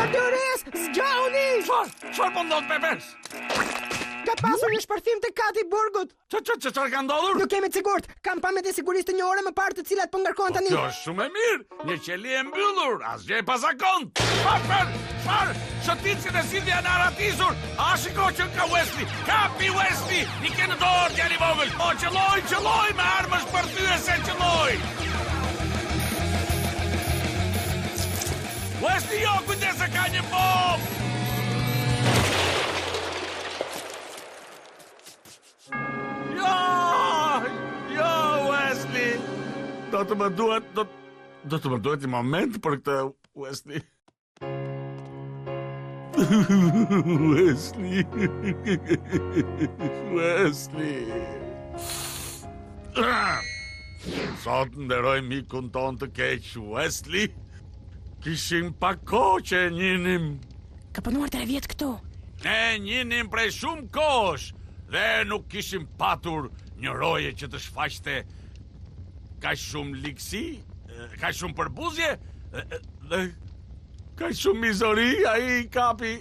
Ardores, zgjoni! Çfarë po ndodh Pepers? Ka pasur një shpërthim të kati burgut. Çfarë ka ndodhur? Nuk kemi të sigurt. Kam pamet e sigurisë të një ore më parë të cilat po ngarkohen tani. Kjo është shumë e mirë. Një qeli e mbyllur, asgjë e pazakont. Çfarë? Shëtitësit e Silvia janë aratisur. A shiko që ka Wesley. Kapi Wesley. I ke në dorë djali i vogël. O qelloj me armë shpërthyese qelloj. Wesley, jo, kujdes se ka një bombë. Jo, Wesley. Do të më duhet një moment për këtë, Wesley. Wesley. Sot nderoj mikun ton të keq, Wesley. Kishim pak kohë që e njinim. Ka punuar 3 vjet këtu. Ne njinim prej shumë kohësh dhe nuk kishim patur një roje që të shfaqte ka shumë likësi, ka shumë përbuzje dhe ka shumë mizori. Ai kapi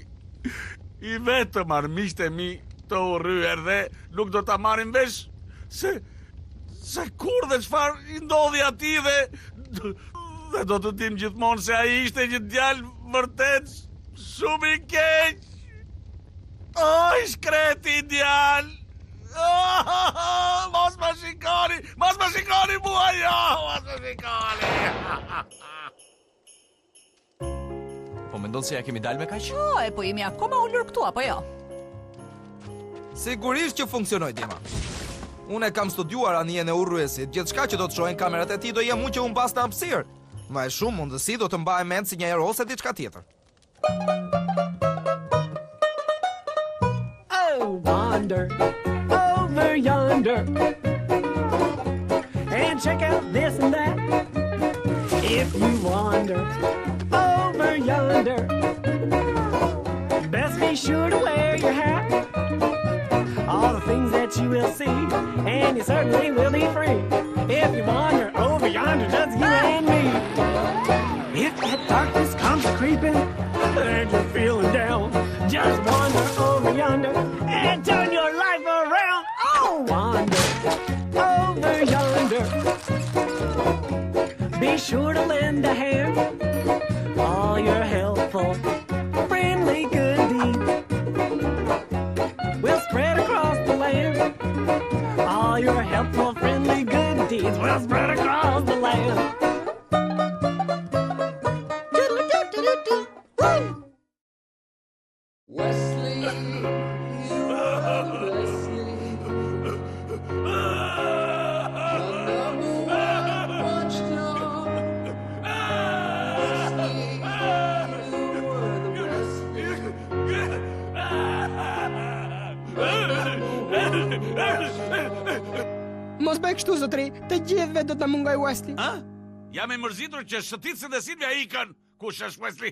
i vetëm armiqtë e mi të urryer dhe nuk do ta marrin vesh se kur dhe çfarë i ndodhi atij dhe do të dim gjithmonë se ai ishte një djalë vërtet shumë i keq. Oj, shkreti djalë. Mos më shikoni mua, jo, mos më shikoni. Po mendon se ja kemi dalë me kaq? Po jemi akoma ullur këtu, apo jo? Sigurisht që funksionoj, Dima. Unë e kam studiuar anijen e urryesit. Gjithçka që do të shohin kamerat e tij do jem unë që humbas në hapësirë. Ma e shumë mundësi do të mbahem mend si një ero ose diçka tjetër. Oh, wander over yonder and check out this and that. If you wander over yonder, best be sure to wear your hat. All the things that you will see, and you certainly will be free. If you wander over yonder, just you and me. If that darkness comes creeping and you're feeling down, just wander over yonder and turn your life around. Oh, wander over yonder. Be sure to lend a hand. All your helpful, friendly good deeds will spread across the land. All your helpful, friendly good deeds will spread across the land. Wesley, Mos bëj kështu, zotëri. Të gjithëve do të mungoj Wesley. Jam e mërzitur që shëtitësit e Silvia ikën. Kush është Wesley?